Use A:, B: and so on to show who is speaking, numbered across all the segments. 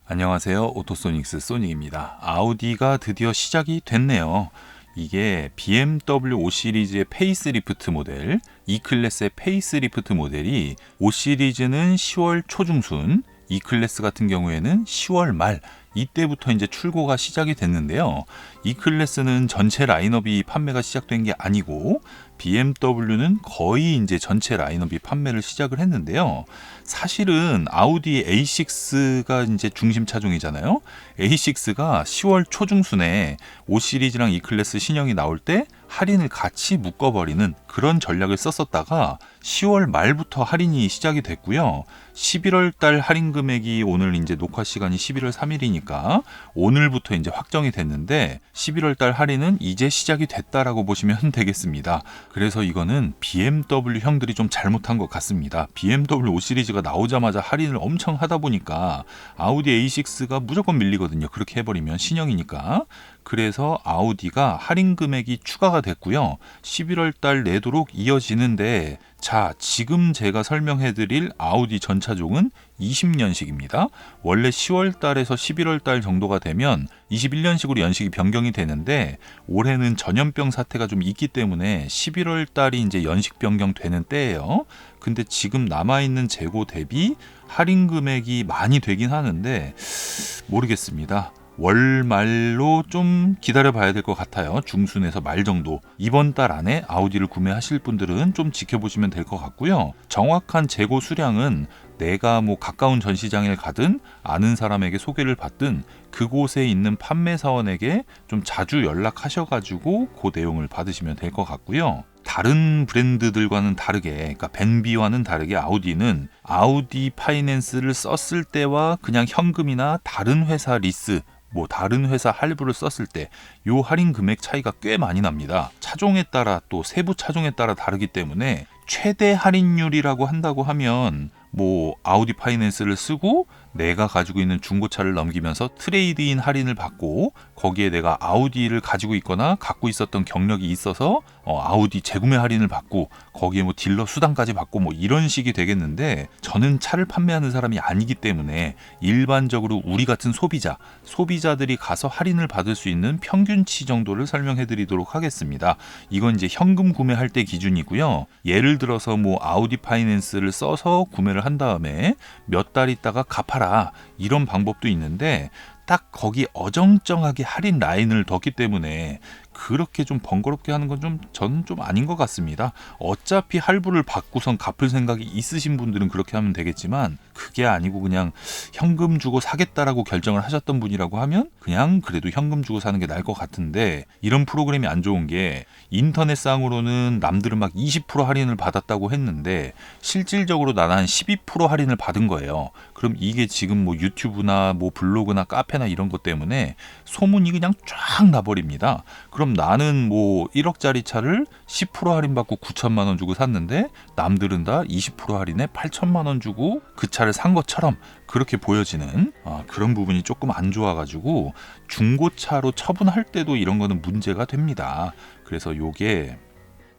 A: 안녕하세요. 오토소닉스 소닉입니다. 아우디가 드디어 시작이 됐네요. 이게 BMW 5 시리즈의 페이스리프트 모델, E클래스의 페이스리프트 모델이 5 시리즈는 10월 초중순, E클래스 같은 경우에는 10월 말 이때부터 이제 출고가 시작이 됐는데요. E클래스는 전체 라인업이 판매가 시작된 게 아니고 BMW는 거의 이제 전체 라인업이 판매를 시작을 했는데요. 사실은 아우디 A6가 이제 중심 차종이잖아요. A6가 10월 초중순에 5 시리즈랑 E클래스 신형이 나올 때 할인을 같이 묶어버리는 그런 전략을 썼었다가 10월 말부터 할인이 시작이 됐고요. 11월 달 할인 금액이 오늘 이제 녹화 시간이 11월 3일이니까 오늘부터 이제 확정이 됐는데 11월 달 할인은 이제 시작이 됐다라고 보시면 되겠습니다. 그래서 이거는 BMW 형들이 좀 잘못한 것 같습니다. BMW 5 시리즈가 나오자마자 할인을 엄청 하다 보니까 아우디 A6가 무조건 밀리거든요. 그렇게 해버리면 신형이니까. 그래서 아우디가 할인 금액이 추가가 됐고요. 11월 달 내도록 이어지는데 자, 지금 제가 설명해 드릴 아우디 전차종은 20년식입니다. 원래 10월 달에서 11월 달 정도가 되면 21년식으로 연식이 변경이 되는데 올해는 전염병 사태가 좀 있기 때문에 11월 달이 이제 연식 변경되는 때예요. 근데 지금 남아있는 재고 대비 할인 금액이 많이 되긴 하는데 모르겠습니다. 월말로 좀 기다려 봐야 될 것 같아요. 중순에서 말 정도. 이번 달 안에 아우디를 구매하실 분들은 좀 지켜보시면 될 것 같고요. 정확한 재고 수량은 내가 뭐 가까운 전시장에 가든 아는 사람에게 소개를 받든 그곳에 있는 판매사원에게 좀 자주 연락하셔가지고 그 내용을 받으시면 될 것 같고요. 다른 브랜드들과는 다르게, 그러니까 벤비와는 다르게 아우디는 아우디 파이낸스를 썼을 때와 그냥 현금이나 다른 회사 리스 뭐 다른 회사 할부를 썼을 때 요 할인 금액 차이가 꽤 많이 납니다. 차종에 따라 또 세부 차종에 따라 다르기 때문에 최대 할인율이라고 한다고 하면 뭐 아우디 파이낸스를 쓰고 내가 가지고 있는 중고차를 넘기면서 트레이드인 할인을 받고 거기에 내가 아우디를 가지고 있거나 갖고 있었던 경력이 있어서 아우디 재구매 할인을 받고 거기에 뭐 딜러 수당까지 받고 뭐 이런 식이 되겠는데 저는 차를 판매하는 사람이 아니기 때문에 일반적으로 우리 같은 소비자들이 가서 할인을 받을 수 있는 평균치 정도를 설명해 드리도록 하겠습니다. 이건 이제 현금 구매할 때 기준이고요. 예를 들어서 뭐 아우디 파이낸스를 써서 구매를 한 다음에 몇 달 있다가 갚아라 이런 방법도 있는데 딱 거기 어정쩡하게 할인 라인을 뒀기 때문에 그렇게 좀 번거롭게 하는 건 저는 좀 아닌 것 같습니다. 어차피 할부를 받고선 갚을 생각이 있으신 분들은 그렇게 하면 되겠지만 그게 아니고 그냥 현금 주고 사겠다라고 결정을 하셨던 분이라고 하면 그냥 그래도 현금 주고 사는 게 나을 것 같은데 이런 프로그램이 안 좋은 게 인터넷상으로는 남들은 막 20% 할인을 받았다고 했는데 실질적으로 나는 한 12% 할인을 받은 거예요. 그럼 이게 지금 뭐 유튜브나 뭐 블로그나 카페나 이런 것 때문에 소문이 그냥 쫙 나버립니다. 그럼 나는 뭐 1억짜리 차를 10% 할인받고 9천만 원 주고 샀는데 남들은 다 20% 할인에 8천만 원 주고 그 차를 산 것처럼 그렇게 보여지는 그런 부분이 조금 안 좋아가지고 중고차로 처분할 때도 이런 거는 문제가 됩니다. 그래서 요게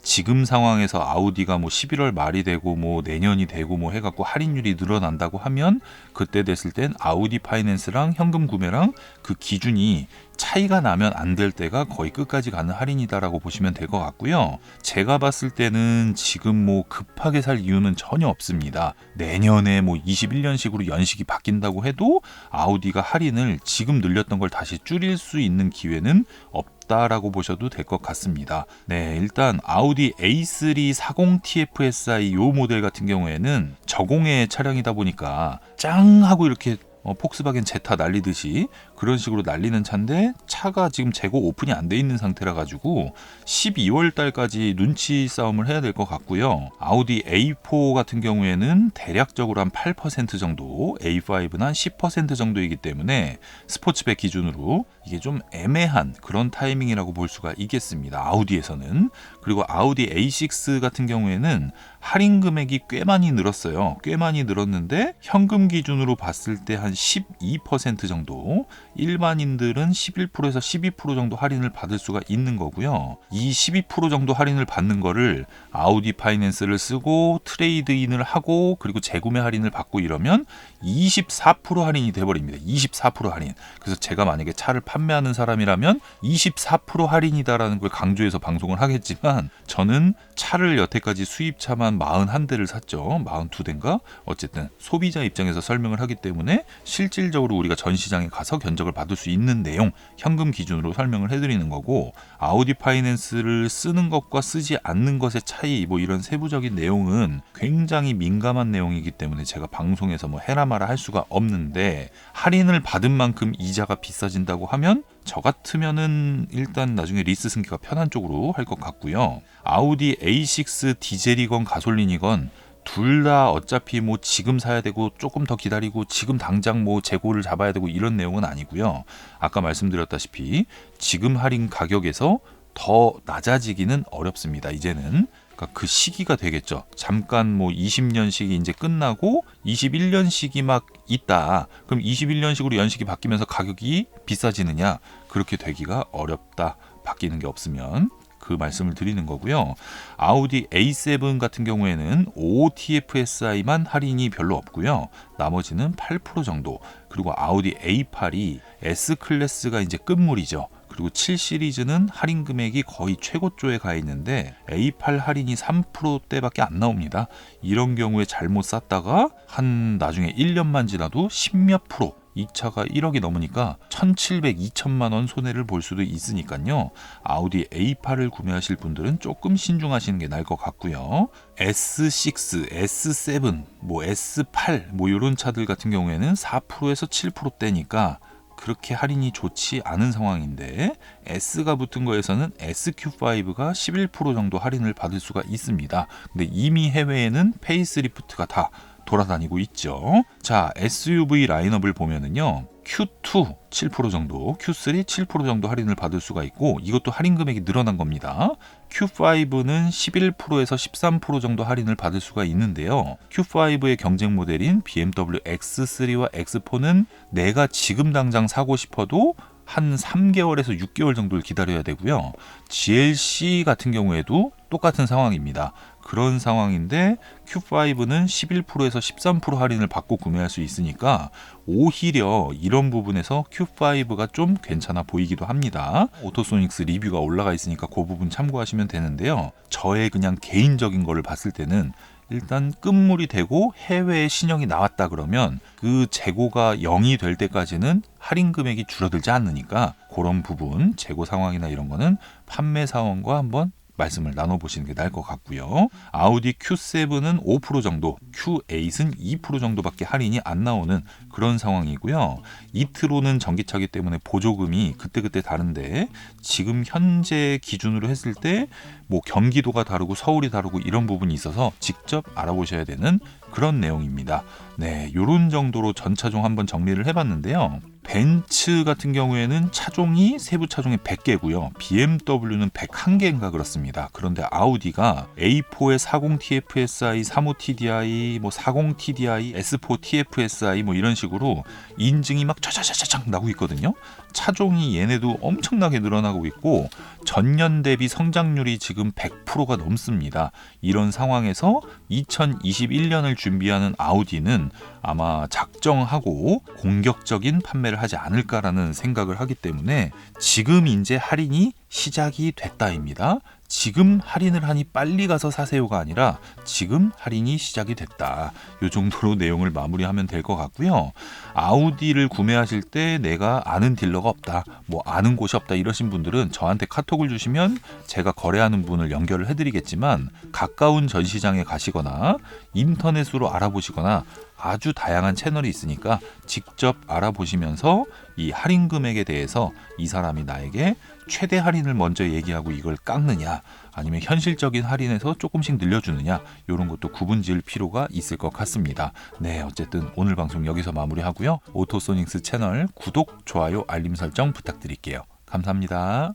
A: 지금 상황에서 아우디가 뭐 11월 말이 되고 뭐 내년이 되고 뭐 해갖고 할인율이 늘어난다고 하면 그때 됐을 땐 아우디 파이낸스랑 현금 구매랑 그 기준이 차이가 나면 안 될 때가 거의 끝까지 가는 할인이다라고 보시면 될 것 같고요. 제가 봤을 때는 지금 뭐 급하게 살 이유는 전혀 없습니다. 내년에 뭐 21년식으로 연식이 바뀐다고 해도 아우디가 할인을 지금 늘렸던 걸 다시 줄일 수 있는 기회는 없다라고 보셔도 될 것 같습니다. 네, 일단 아우디 A3 40TFSI 요 모델 같은 경우에는 저공해 차량이다 보니까 짱 하고 이렇게 폭스바겐 제타 날리듯이 그런 식으로 날리는 차인데 차가 지금 재고 오픈이 안 돼 있는 상태라 가지고 12월 달까지 눈치 싸움을 해야 될 것 같고요. 아우디 A4 같은 경우에는 대략적으로 한 8% 정도, A5는 한 10% 정도이기 때문에 스포츠백 기준으로 이게 좀 애매한 그런 타이밍이라고 볼 수가 있겠습니다. 아우디에서는. 그리고 아우디 A6 같은 경우에는 할인 금액이 꽤 많이 늘었어요. 꽤 많이 늘었는데 현금 기준으로 봤을 때 한 12% 정도, 일반인들은 11%에서 12% 정도 할인을 받을 수가 있는 거고요. 이 12% 정도 할인을 받는 거를 아우디 파이낸스를 쓰고 트레이드인을 하고 그리고 재구매 할인을 받고 이러면 24% 할인이 돼버립니다. 24% 할인. 그래서 제가 만약에 차를 판매하는 사람이라면 24% 할인이다라는 걸 강조해서 방송을 하겠지만, 저는 차를 여태까지 수입차만 41대를 샀죠. 42대인가? 어쨌든 소비자 입장에서 설명을 하기 때문에 실질적으로 우리가 전시장에 가서 견적을 받을 수 있는 내용, 현금 기준으로 설명을 해드리는 거고, 아우디 파이낸스를 쓰는 것과 쓰지 않는 것의 차이, 뭐 이런 세부적인 내용은 굉장히 민감한 내용이기 때문에 제가 방송에서 뭐 해라마라 할 수가 없는데, 할인을 받은 만큼 이자가 비싸진다고 하면 저 같으면은 일단 나중에 리스 승계가 편한 쪽으로 할 것 같고요. 아우디 A6 디젤이건 가솔린이건 둘 다 어차피 뭐 지금 사야 되고 조금 더 기다리고 지금 당장 뭐 재고를 잡아야 되고 이런 내용은 아니고요. 아까 말씀드렸다시피 지금 할인 가격에서 더 낮아지기는 어렵습니다. 이제는. 그러니까 그 시기가 되겠죠. 잠깐 뭐 20년식이 이제 끝나고 21년식이 막 있다. 그럼 21년식으로 연식이 바뀌면서 가격이 비싸지느냐? 그렇게 되기가 어렵다. 바뀌는 게 없으면. 그 말씀을 드리는 거고요. 아우디 A7 같은 경우에는 OTFSI만 할인이 별로 없고요. 나머지는 8% 정도. 그리고 아우디 A8이 S클래스가 이제 끝물이죠. 그리고 7 시리즈는 할인 금액이 거의 최고조에 가 있는데 A8 할인이 3%대밖에 안 나옵니다. 이런 경우에 잘못 샀다가 한 나중에 1년만 지나도 10몇 프로, 이 차가 1억이 넘으니까 1,700, 2천만 원 손해를 볼 수도 있으니까요. 아우디 A8을 구매하실 분들은 조금 신중하시는 게 나을 것 같고요. S6, S7, 뭐 S8 뭐 이런 차들 같은 경우에는 4%에서 7%대니까 그렇게 할인이 좋지 않은 상황인데, S가 붙은 거에서는 SQ5가 11% 정도 할인을 받을 수가 있습니다. 근데 이미 해외에는 페이스리프트가 다 돌아다니고 있죠. 자, SUV 라인업을 보면은요. Q2 7% 정도, Q3 7% 정도 할인을 받을 수가 있고, 이것도 할인 금액이 늘어난 겁니다. Q5는 11%에서 13% 정도 할인을 받을 수가 있는데요. Q5의 경쟁 모델인 BMW X3와 X4는 내가 지금 당장 사고 싶어도 한 3개월에서 6개월 정도를 기다려야 되고요. GLC 같은 경우에도 똑같은 상황입니다. 그런 상황인데 Q5는 11%에서 13% 할인을 받고 구매할 수 있으니까 오히려 이런 부분에서 Q5가 좀 괜찮아 보이기도 합니다. 오토소닉스 리뷰가 올라가 있으니까 그 부분 참고하시면 되는데요. 저의 그냥 개인적인 거를 봤을 때는 일단 끝물이 되고 해외에 신형이 나왔다 그러면 그 재고가 0이 될 때까지는 할인 금액이 줄어들지 않으니까 그런 부분, 재고 상황이나 이런 거는 판매 사원과 한번 말씀을 나눠보시는 게 나을 것 같고요. 아우디 Q7은 5% 정도, Q8은 2% 정도밖에 할인이 안 나오는 그런 상황이고요. 이트로는 전기차기 때문에 보조금이 그때그때 다른데, 지금 현재 기준으로 했을 때 뭐 경기도가 다르고 서울이 다르고 이런 부분이 있어서 직접 알아보셔야 되는 그런 내용입니다. 네, 요런 정도로 전 차종 한번 정리를 해봤는데요. 벤츠 같은 경우에는 차종이 세부 차종이 100개고요. BMW는 101개인가 그렇습니다. 그런데 아우디가 A4에 40TFSI, 35TDI, 뭐 40TDI, S4TFSI 뭐 이런 식으로 인증이 막 촤촤촤촤 나고 있거든요. 차종이 얘네도 엄청나게 늘어나고 있고 전년 대비 성장률이 지금 100%가 넘습니다. 이런 상황에서 2021년을 준비하는 아우디는 아마 작정하고 공격적인 판매를 하지 않을까라는 생각을 하기 때문에 지금 이제 할인이 시작이 됐다입니다. 지금 할인을 하니 빨리 가서 사세요가 아니라 지금 할인이 시작이 됐다. 이 정도로 내용을 마무리하면 될 것 같고요. 아우디를 구매하실 때 내가 아는 딜러가 없다, 뭐 아는 곳이 없다 이러신 분들은 저한테 카톡을 주시면 제가 거래하는 분을 연결을 해드리겠지만, 가까운 전시장에 가시거나 인터넷으로 알아보시거나 아주 다양한 채널이 있으니까 직접 알아보시면서 이 할인 금액에 대해서 이 사람이 나에게 최대 할인을 먼저 얘기하고 이걸 깎느냐, 아니면 현실적인 할인에서 조금씩 늘려주느냐, 이런 것도 구분 지을 필요가 있을 것 같습니다. 네, 어쨌든 오늘 방송 여기서 마무리하고요. 오토소닉스 채널 구독, 좋아요, 알림 설정 부탁드릴게요. 감사합니다.